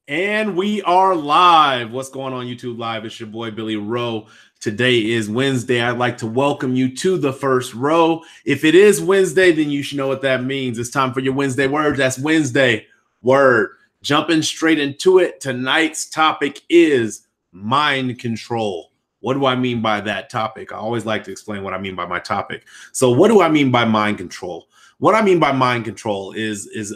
And we are live. What's going on YouTube Live? It's your boy Billy Rowe. Today is Wednesday. I'd like to welcome you to the first row. If it is Wednesday, then you should know what that means. It's time for your Wednesday word. That's Wednesday word. Jumping straight into it. Tonight's topic is mind control. What do I mean by that topic? I always like to explain what I mean by my topic. So what do I mean by mind control? What I mean by mind control is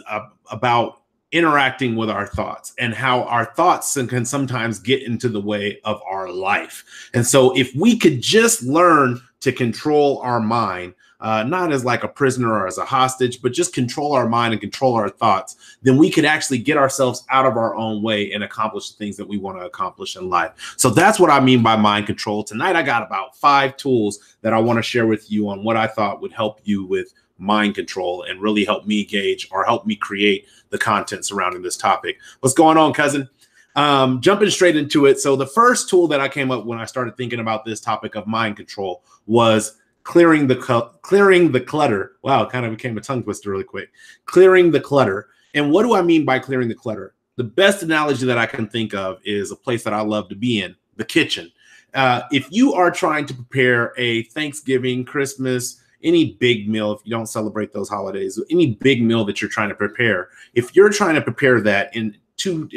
about interacting with our thoughts and how our thoughts can sometimes get into the way of our life. And so if we could just learn to control our mind, not as like a prisoner or as a hostage, but just control our mind and control our thoughts, then we could actually get ourselves out of our own way and accomplish the things that we want to accomplish in life. So that's what I mean by mind control. Tonight, I got about 5 tools that I want to share with you on what I thought would help you with mind control and really help me gauge or help me create the content surrounding this topic. What's going on, cousin? Jumping straight into it. So the first tool that I came up when I started thinking about this topic of mind control was clearing the clutter. Wow, it kind of became a tongue twister really quick. Clearing the clutter. And what do I mean by clearing the clutter? The best analogy that I can think of is a place that I love to be in, the kitchen. If you are trying to prepare a Thanksgiving, Christmas, any big meal, if you don't celebrate those holidays, any big meal that you're trying to prepare, if you're trying to prepare that in two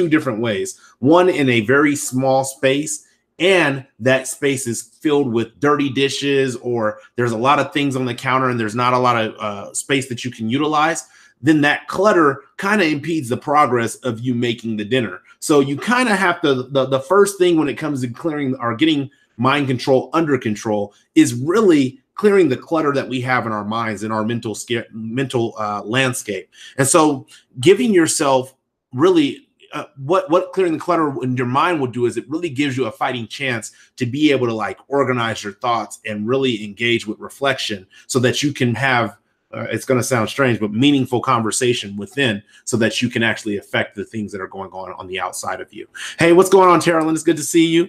different ways, one in a very small space, and that space is filled with dirty dishes, or there's a lot of things on the counter and there's not a lot of space that you can utilize, then that clutter kind of impedes the progress of you making the dinner. So you kind of have to, the first thing when it comes to clearing or getting mind control under control is really clearing the clutter that we have in our minds, in our mental landscape. And so giving yourself really what clearing the clutter in your mind will do is it really gives you a fighting chance to be able to like organize your thoughts and really engage with reflection so that you can have, it's going to sound strange, but meaningful conversation within so that you can actually affect the things that are going on the outside of you. Hey, what's going on, Terrell? It's good to see you.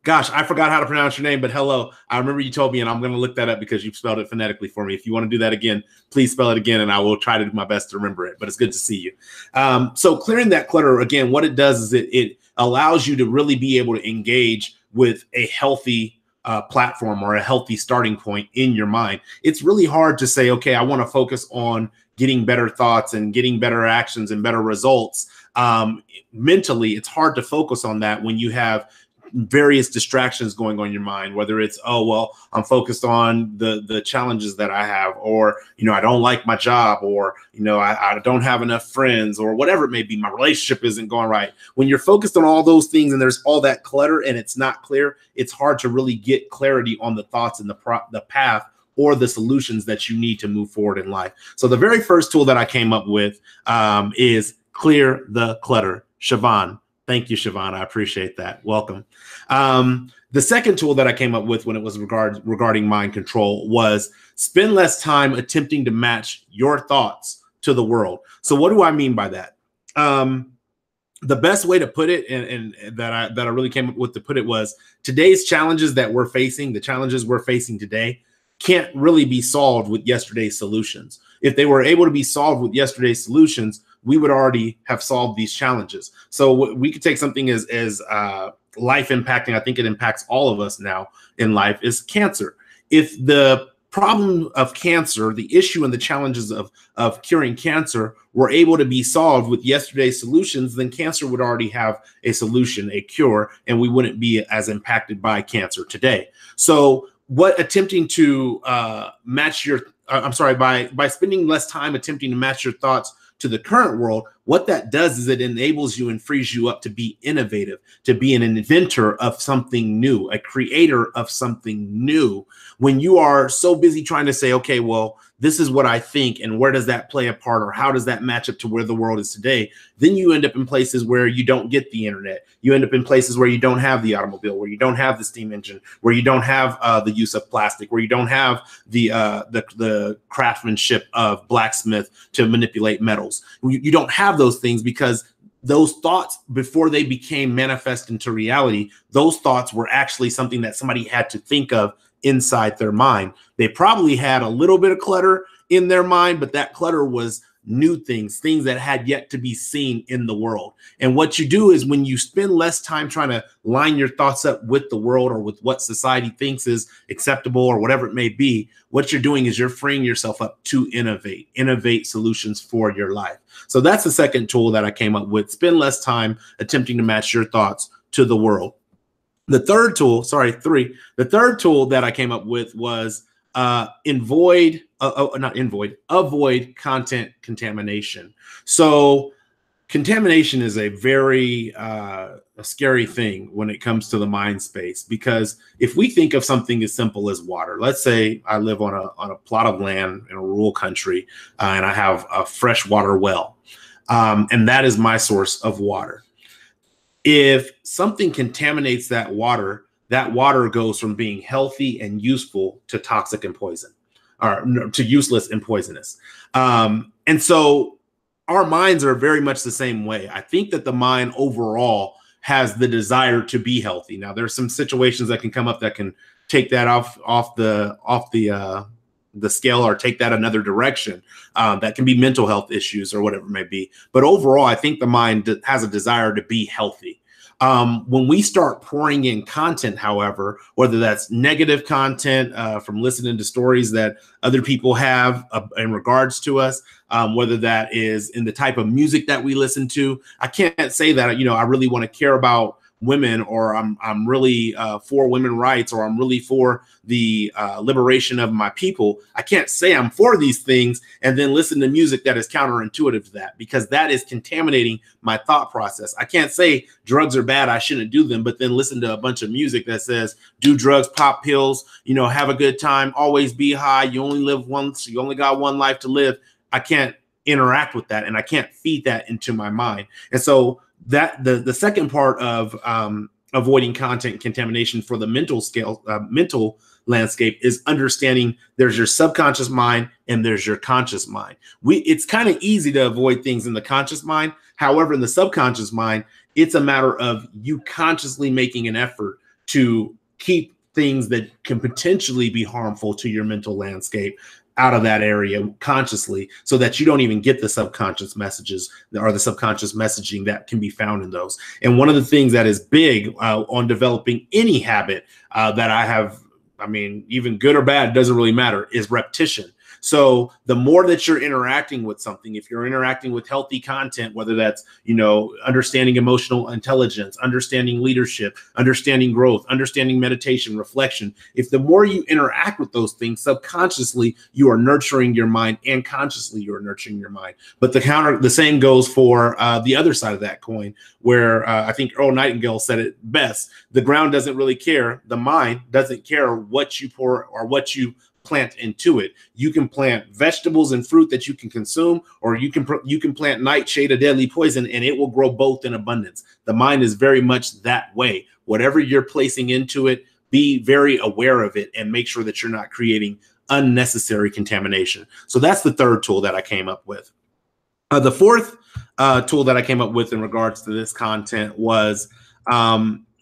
Gosh, I forgot how to pronounce your name, but hello. I remember you told me, and I'm going to look that up because you've spelled it phonetically for me. If you want to do that again, please spell it again, and I will try to do my best to remember it. But it's good to see you. So clearing that clutter, again, what it does is it allows you to really be able to engage with a healthy platform or a healthy starting point in your mind. It's really hard to say, okay, I want to focus on getting better thoughts and getting better actions and better results. Mentally, it's hard to focus on that when you have various distractions going on in your mind, whether it's, oh, well, I'm focused on the challenges that I have, or, I don't like my job, or, I don't have enough friends, or whatever it may be. My relationship isn't going right. When you're focused on all those things and there's all that clutter and it's not clear, it's hard to really get clarity on the thoughts and the path or the solutions that you need to move forward in life. So the very first tool that I came up with is clear the clutter. Siobhan. Thank you, Siobhan. I appreciate that. Welcome. The second tool that I came up with when it was regarding mind control was spend less time attempting to match your thoughts to the world. So what do I mean by that? The best way to put it, and that I really came up with to put it, was today's challenges that we're facing, the challenges we're facing today, can't really be solved with yesterday's solutions. If they were able to be solved with yesterday's solutions, we would already have solved these challenges. So we could take something as life impacting. I think it impacts all of us now in life, is cancer. If the problem of cancer, the issue and the challenges of curing cancer were able to be solved with yesterday's solutions, then cancer would already have a solution, a cure, and we wouldn't be as impacted by cancer today. So what attempting to match your, by spending less time attempting to match your thoughts to the current world, what that does is it enables you and frees you up to be innovative, to be an inventor of something new, a creator of something new. When you are so busy trying to say, okay, well, this is what I think, and where does that play a part, or how does that match up to where the world is today? Then you end up in places where you don't get the internet. You end up in places where you don't have the automobile, where you don't have the steam engine, where you don't have the use of plastic, where you don't have the craftsmanship of blacksmith to manipulate metals. You don't have those things because those thoughts, before they became manifest into reality, those thoughts were actually something that somebody had to think of inside their mind. They probably had a little bit of clutter in their mind, but that clutter was new things, things that had yet to be seen in the world. And what you do is when you spend less time trying to line your thoughts up with the world or with what society thinks is acceptable or whatever it may be, what you're doing is you're freeing yourself up to innovate solutions for your life. So that's the second tool that I came up with. Spend less time attempting to match your thoughts to the world. The third tool that I came up with was avoid content contamination. So contamination is a very a scary thing when it comes to the mind space, because if we think of something as simple as water, let's say I live on a plot of land in a rural country and I have a freshwater well, and that is my source of water. If something contaminates that water goes from being healthy and useful to toxic and poison, or to useless and poisonous. And so our minds are very much the same way. I think that the mind overall has the desire to be healthy. Now, there's some situations that can come up that can take that off the scale or take that another direction. That can be mental health issues or whatever it may be. But overall, I think the mind has a desire to be healthy. When we start pouring in content, however, whether that's negative content from listening to stories that other people have in regards to us, whether that is in the type of music that we listen to, I can't say that, I really want to care about women, or I'm really for women's rights, or I'm really for the liberation of my people. I can't say I'm for these things and then listen to music that is counterintuitive to that, because that is contaminating my thought process. I can't say drugs are bad, I shouldn't do them, but then listen to a bunch of music that says do drugs, pop pills, have a good time, always be high, you only live once, you only got one life to live. I can't interact with that, and I can't feed that into my mind. And so that the second part of avoiding content contamination for the mental landscape is understanding there's your subconscious mind and there's your conscious mind. It's kind of easy to avoid things in the conscious mind. However, in the subconscious mind, it's a matter of you consciously making an effort to keep things that can potentially be harmful to your mental landscape out of that area consciously, so that you don't even get the subconscious messages or the subconscious messaging that can be found in those. And one of the things that is big on developing any habit that I have, even good or bad, doesn't really matter, is repetition. So the more that you're interacting with something, if you're interacting with healthy content, whether that's, understanding emotional intelligence, understanding leadership, understanding growth, understanding meditation, reflection, if the more you interact with those things, subconsciously, you are nurturing your mind, and consciously you are nurturing your mind. But the same goes for the other side of that coin, where I think Earl Nightingale said it best: the ground doesn't really care. The mind doesn't care what you pour or what you plant into it. You can plant vegetables and fruit that you can consume, or you can plant nightshade, a deadly poison, and it will grow both in abundance. The mind is very much that way. Whatever you're placing into it, be very aware of it and make sure that you're not creating unnecessary contamination. So that's the third tool that I came up with. The fourth tool that I came up with in regards to this content was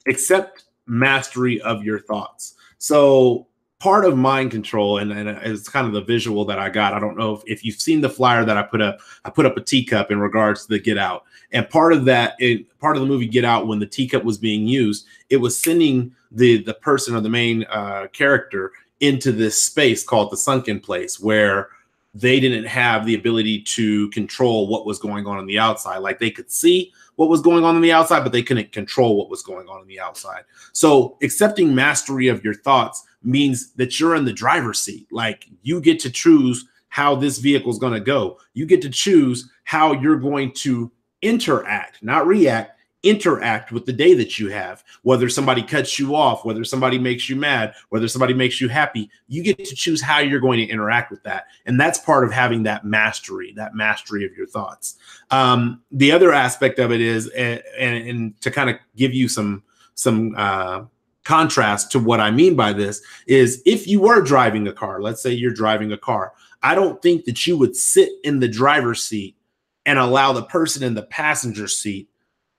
accept mastery of your thoughts. So part of mind control, and it's kind of the visual that I got. I don't know if you've seen the flyer that I put up a teacup in regards to the Get Out. And part of the movie Get Out, when the teacup was being used, it was sending the person or the main character into this space called the sunken place, where they didn't have the ability to control what was going on the outside. Like, they could see what was going on the outside, but they couldn't control what was going on the outside. So accepting mastery of your thoughts means that you're in the driver's seat. Like, you get to choose how this vehicle is going to go. You get to choose how you're going to interact, not react, interact with the day that you have. Whether somebody cuts you off, whether somebody makes you mad, whether somebody makes you happy, you get to choose how you're going to interact with that. And that's part of having that mastery of your thoughts. The other aspect of it is, and to kind of give you some contrast to what I mean by this, is if you were driving a car, let's say you're driving a car, I don't think that you would sit in the driver's seat and allow the person in the passenger seat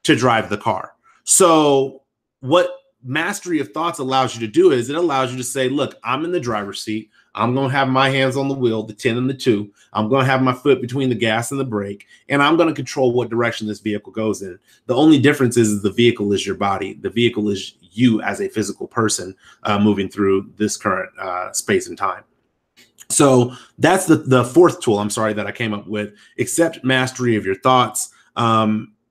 to drive the car. So what mastery of thoughts allows you to do is it allows you to say, look, I'm in the driver's seat. I'm going to have my hands on the wheel, the 10 and the 2. I'm going to have my foot between the gas and the brake, and I'm going to control what direction this vehicle goes in. The only difference is the vehicle is your body. The vehicle is you as a physical person moving through this current space and time. So that's the fourth tool, that I came up with. Accept mastery of your thoughts.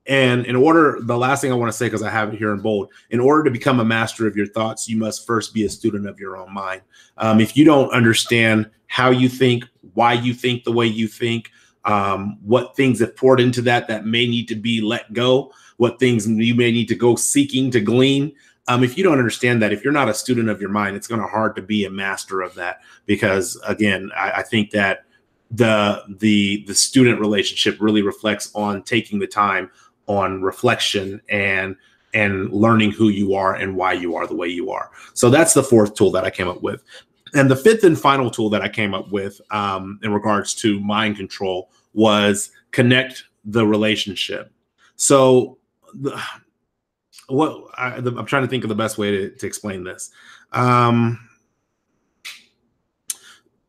And in order, the last thing I want to say, because I have it here in bold, in order to become a master of your thoughts, you must first be a student of your own mind. If you don't understand how you think, why you think the way you think, what things have poured into that may need to be let go, what things you may need to go seeking to glean. If you don't understand that, if you're not a student of your mind, it's going to be hard to be a master of that. Because again, I think that the student relationship really reflects on taking the time on reflection and learning who you are and why you are the way you are. So that's the fourth tool that I came up with. And the fifth and final tool that I came up with in regards to mind control was connect the relationship. So I'm trying to think of the best way to explain this.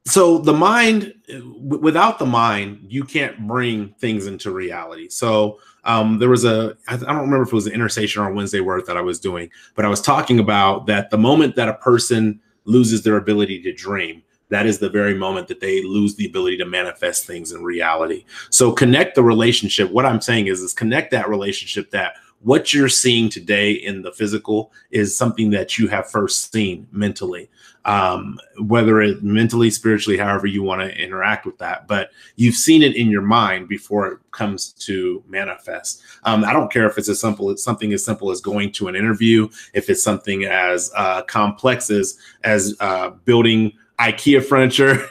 So the mind, without the mind, you can't bring things into reality. So there was I don't remember if it was an Interstation or a Wednesday Word that I was doing, but I was talking about that the moment that a person loses their ability to dream, that is the very moment that they lose the ability to manifest things in reality. So connect the relationship. What I'm saying is connect that relationship, that what you're seeing today in the physical is something that you have first seen mentally, whether it mentally, spiritually, however you want to interact with that. But you've seen it in your mind before it comes to manifest. I don't care if it's something as simple as going to an interview, if it's something as complex as building IKEA furniture.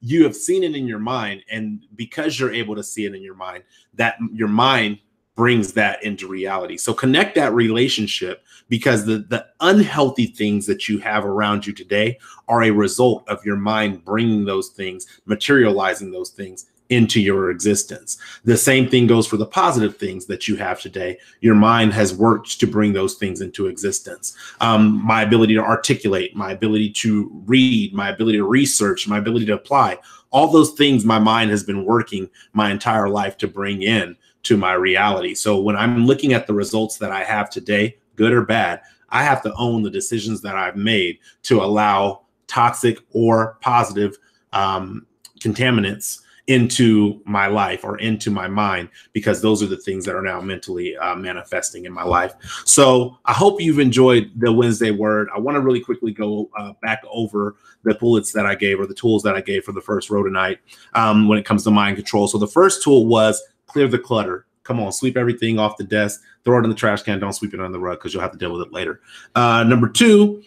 You have seen it in your mind, and because you're able to see it in your mind, that your mind brings that into reality. So connect that relationship, because the unhealthy things that you have around you today are a result of your mind bringing those things, materializing those things into your existence. The same thing goes for the positive things that you have today. Your mind has worked to bring those things into existence. My ability to articulate, my ability to read, my ability to research, my ability to apply, all those things my mind has been working my entire life to bring in to my reality. So when I'm looking at the results that I have today, good or bad, I have to own the decisions that I've made to allow toxic or positive contaminants into my life or into my mind, because those are the things that are now mentally manifesting in my life. So I hope you've enjoyed the Wednesday Word. I want to really quickly go back over the bullets that I gave, or the tools that I gave for the first row tonight when it comes to mind control. So the first tool was clear the clutter. Come on, sweep everything off the desk, throw it in the trash can. Don't sweep it on the rug, because you'll have to deal with it later. Number two,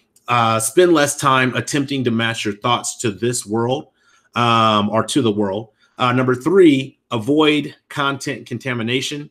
spend less time attempting to match your thoughts to this world or to the world. Number three, avoid content contamination.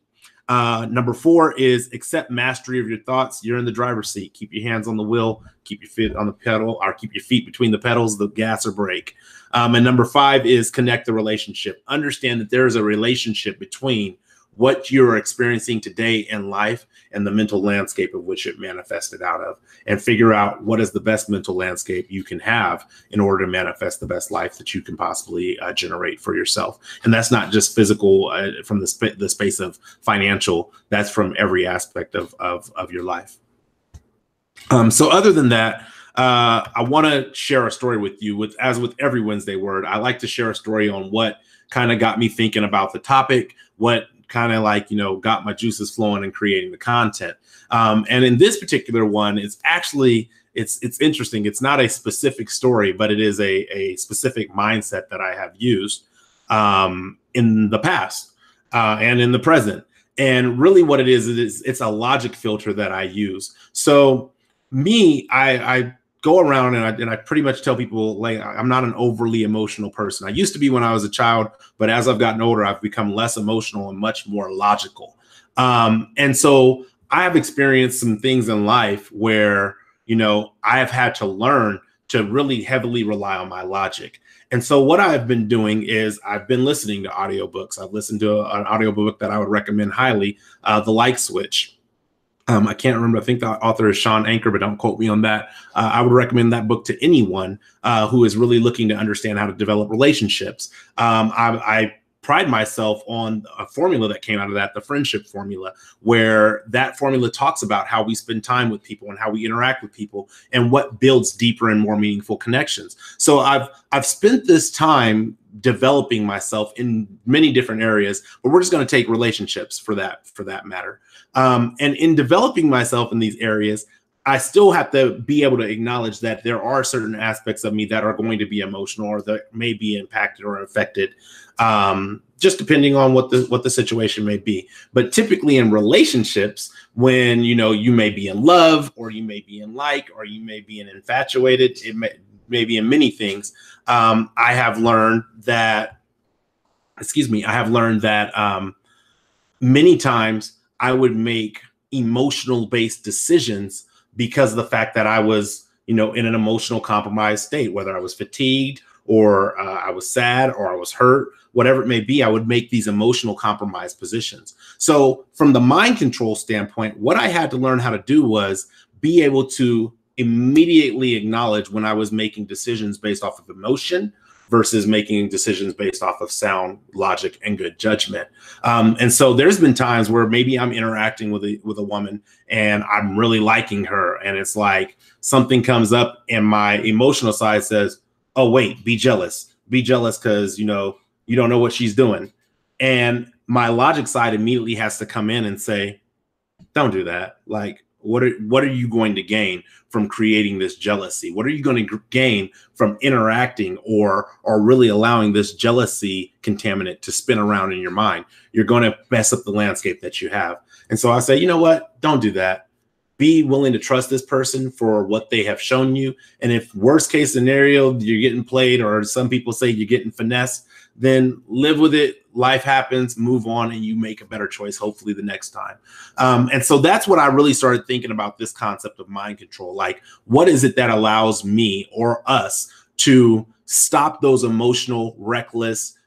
Number four is accept mastery of your thoughts. You're in the driver's seat. Keep your hands on the wheel, keep your feet on the pedal, or keep your feet between the pedals, the gas or brake. And number five is connect the relationship. Understand that there is a relationship between what you're experiencing today in life and the mental landscape of which it manifested out of, and figure out what is the best mental landscape you can have in order to manifest the best life that you can possibly generate for yourself. And that's not just physical from the space of financial, that's from every aspect of your life. So other than that, I want to share a story with you. As with every Wednesday Word, I like to share a story on what kind of got me thinking about the topic, what kind of got my juices flowing and creating the content. And in this particular one, it's actually, it's interesting. It's not a specific story, but it is a specific mindset that I have used in the past and in the present. And really what it is it's a logic filter that I use. So I go around and I pretty much tell people, like, I'm not an overly emotional person. I used to be when I was a child, but as I've gotten older, I've become less emotional and much more logical. And so I have experienced some things in life where, I have had to learn to really heavily rely on my logic. And so what I've been doing is I've been listening to audiobooks. I've listened to an audiobook that I would recommend highly, The Light Switch. I can't remember. I think the author is Sean Anker, but don't quote me on that. I would recommend that book to anyone who is really looking to understand how to develop relationships. I pride myself on a formula that came out of that, the friendship formula, where that formula talks about how we spend time with people and how we interact with people and what builds deeper and more meaningful connections. So I've spent this time developing myself in many different areas, but we're just going to take relationships for that matter. And in developing myself in these areas, I still have to be able to acknowledge that there are certain aspects of me that are going to be emotional or that may be impacted or affected, just depending on what the situation may be. But typically in relationships, when you may be in love, or you may be in like, or you may be in infatuated, it may be in many things. I have learned that many times I would make emotional based decisions because of the fact that I was, in an emotional compromised state, whether I was fatigued or I was sad or I was hurt, whatever it may be, I would make these emotional compromised positions. So from the mind control standpoint, what I had to learn how to do was be able to immediately acknowledge when I was making decisions based off of emotion versus making decisions based off of sound logic and good judgment. And so there's been times where maybe I'm interacting with a woman and I'm really liking her, and it's like something comes up and my emotional side says, oh, wait, be jealous because, you don't know what she's doing. And my logic side immediately has to come in and say, don't do that. Like, what are you going to gain from creating this jealousy? What are you going to gain from interacting or really allowing this jealousy contaminant to spin around in your mind? You're going to mess up the landscape that you have. And so I say, you know what? Don't do that. Be willing to trust this person for what they have shown you. And if worst case scenario, you're getting played, or some people say you're getting finessed, then live with it. Life happens, move on, and you make a better choice, hopefully the next time. And so that's what I really started thinking about, this concept of mind control. Like, what is it that allows me or us to stop those emotional, reckless,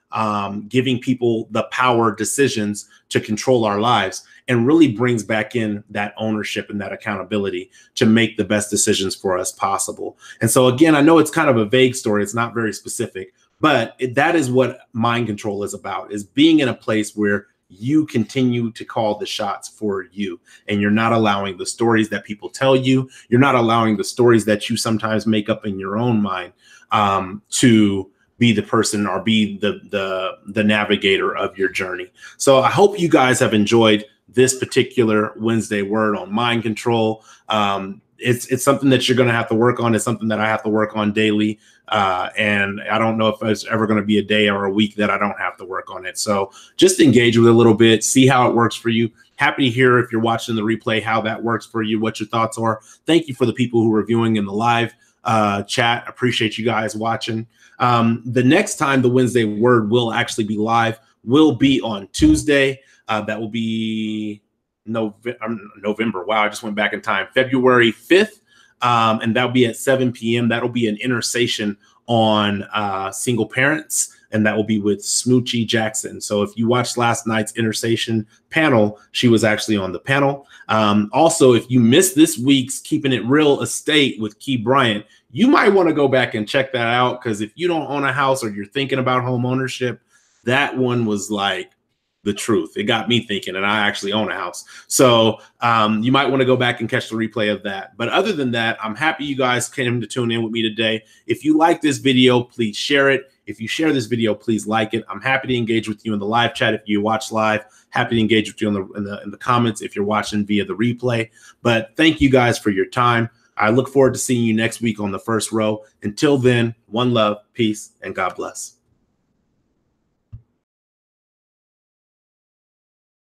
giving people the power decisions to control our lives, and really brings back in that ownership and that accountability to make the best decisions for us possible. And so again, I know it's kind of a vague story. It's not very specific, but that is what mind control is about, is being in a place where you continue to call the shots for you, and you're not allowing the stories that people tell you. You're not allowing the stories that you sometimes make up in your own mind to be the person or be the navigator of your journey. So I hope you guys have enjoyed this particular Wednesday word on mind control. It's something that you're going to have to work on. It's something that I have to work on daily. And I don't know if there's ever going to be a day or a week that I don't have to work on it. So just engage with it a little bit, see how it works for you. Happy to hear, if you're watching the replay, how that works for you, what your thoughts are. Thank you for the people who are viewing in the live chat. Appreciate you guys watching. The next time the Wednesday word will actually be live will be on Tuesday. That will be November. Wow, I just went back in time. February 5th. And that'll be at 7 p.m. That'll be an intersession on single parents, and that will be with Smoochie Jackson. So if you watched last night's intersession panel, she was actually on the panel. Also, if you missed this week's Keeping It Real Estate with Key Bryant, you might want to go back and check that out, because if you don't own a house or you're thinking about home ownership, that one was like the truth. It got me thinking, and I actually own a house. So you might want to go back and catch the replay of that. But other than that, I'm happy you guys came to tune in with me today. If you like this video, please share it. If you share this video, please like it. I'm happy to engage with you in the live chat if you watch live. Happy to engage with you in the comments if you're watching via the replay. But thank you guys for your time. I look forward to seeing you next week on The First Row. Until then, one love, peace, and God bless.